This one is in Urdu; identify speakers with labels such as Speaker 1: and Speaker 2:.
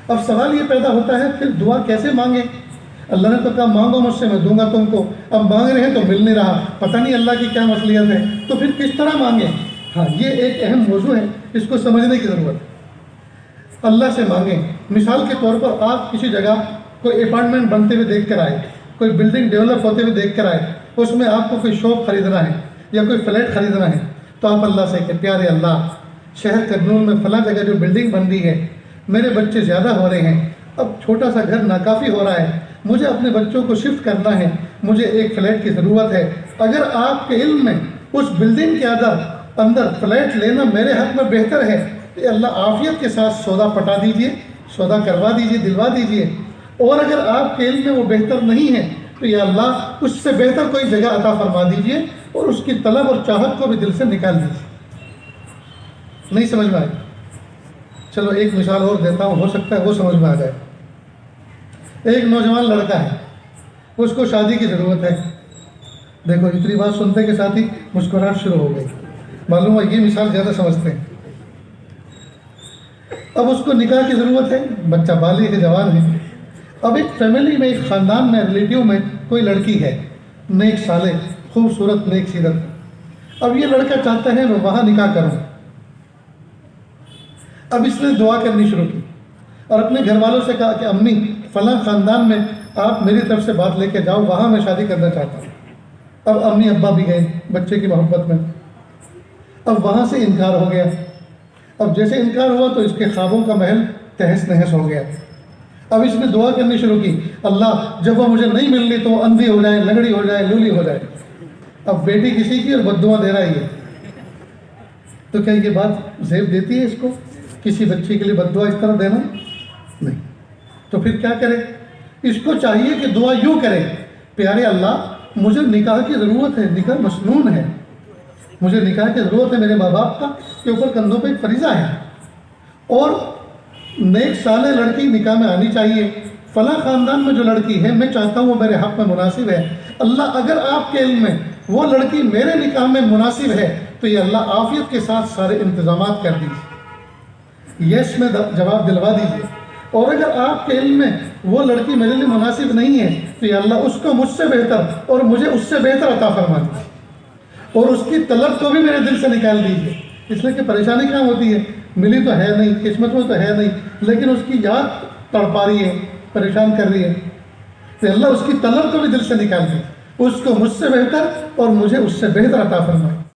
Speaker 1: اب سوال یہ پیدا ہوتا ہے پھر دعا کیسے مانگیں؟ اللہ نے تو کہا مانگو مجھ سے میں دوں گا تم کو، اب مانگ رہے ہیں تو مل نہیں رہا، پتہ نہیں اللہ کی کیا مصلحت ہے، تو پھر کس طرح مانگیں؟ ہاں یہ ایک اہم موضوع ہے، اس کو سمجھنے کی ضرورت ہے۔ اللہ سے مانگیں۔ مثال کے طور پر آپ کسی جگہ کوئی اپارٹمنٹ بنتے ہوئے دیکھ کر آئے، کوئی بلڈنگ ڈیولپ ہوتے ہوئے دیکھ کر آئے، اس میں آپ کو کوئی شاپ خریدنا ہے یا کوئی فلیٹ خریدنا ہے، تو آپ اللہ سے کہ پیارے اللہ، شہر کرنول میں فلاں جگہ جو بلڈنگ بن رہی ہے، میرے بچے زیادہ ہو رہے ہیں، اب چھوٹا سا گھر ناکافی ہو رہا ہے، مجھے اپنے بچوں کو شفٹ کرنا ہے، مجھے ایک فلیٹ کی ضرورت ہے، اگر آپ کے علم میں اس بلڈنگ کے اندر فلیٹ لینا میرے حق میں بہتر ہے تو اللہ عافیت کے ساتھ سودا پٹا دیجئے، سودا کروا دیجئے، دلوا دیجئے، اور اگر آپ کے علم میں وہ بہتر نہیں ہے تو یا اللہ اس سے بہتر کوئی جگہ عطا فرما دیجئے اور اس کی طلب اور چاہت کو بھی دل سے نکال دیجئے۔ نہیں سمجھ میں آئی؟ چلو ایک مثال اور دیتا ہوں، ہو سکتا ہے وہ سمجھ میں آ جائے۔ ایک نوجوان لڑکا ہے، اس کو شادی کی ضرورت ہے۔ دیکھو اتنی بات سنتے کے ساتھ ہی مسکراہٹ شروع ہو گئی، معلوم ہے یہ مثال زیادہ سمجھتے ہیں۔ اب اس کو نکاح کی ضرورت ہے، بچہ بالغ ہے، جوان ہے۔ اب ایک فیملی میں، ایک خاندان میں، ریلیٹیو میں کوئی لڑکی ہے، نیک صالح، خوبصورت، نیک سیرت۔ اب یہ لڑکا چاہتا ہے میں وہاں نکاح کروں۔ اب اس نے دعا کرنی شروع کی اور اپنے گھر والوں سے کہا کہ امی فلاں خاندان میں آپ میری طرف سے بات لے کے جاؤ، وہاں میں شادی کرنا چاہتا ہوں۔ اب امی ابا بھی گئے بچے کی محبت میں۔ اب وہاں سے انکار ہو گیا۔ اب جیسے انکار ہوا تو اس کے خوابوں کا محل تہس نہس ہو گیا۔ اب اس نے دعا کرنی شروع کی، اللہ جب وہ مجھے نہیں مل رہی تو وہ اندھی ہو جائے، لنگڑی ہو جائے، لولی ہو جائے۔ اب بیٹی کسی کی اور بد دعا دے رہا ہے یہ، تو کیا یہ بات زیب دیتی ہے اس کو کسی بچے کے لیے بد دعا اس طرح دینا؟ نہیں۔ تو پھر کیا کرے؟ اس کو چاہیے کہ دعا یوں کرے، پیارے اللہ مجھے نکاح کی ضرورت ہے، نکاح مسنون ہے، مجھے نکاح کی ضرورت ہے، میرے ماں باپ کا کے اوپر کندھوں پہ ایک فریضہ ہے، اور نیک صالح لڑکی نکاح میں آنی چاہیے، فلاں خاندان میں جو لڑکی ہے میں چاہتا ہوں وہ میرے حق میں مناسب ہے۔ اللہ اگر آپ کے علم میں وہ لڑکی میرے نکاح میں مناسب ہے تو یہ اللہ عافیت کے ساتھ سارے انتظامات کر دیجیے، یس میں جواب دلوا دیجیے، اور اگر آپ کے علم میں وہ لڑکی میرے لیے مناسب نہیں ہے تو یہ اللہ اس کو مجھ سے بہتر اور مجھے اس سے بہتر عطا فرما دیجیے، اور اس کی طلب کو بھی میرے دل سے نکال دیجیے۔ اس لیے کہ پریشانی کیا ہوتی ہے، ملی تو ہے نہیں، قسمت میں تو ہے نہیں، لیکن اس کی یاد تڑپا رہی ہے، پریشان کر رہی ہے، تو اللہ اس کی طلب کو بھی دل سے نکال دے، اس کو مجھ سے بہتر اور مجھے اس سے بہتر عطا فرمائے۔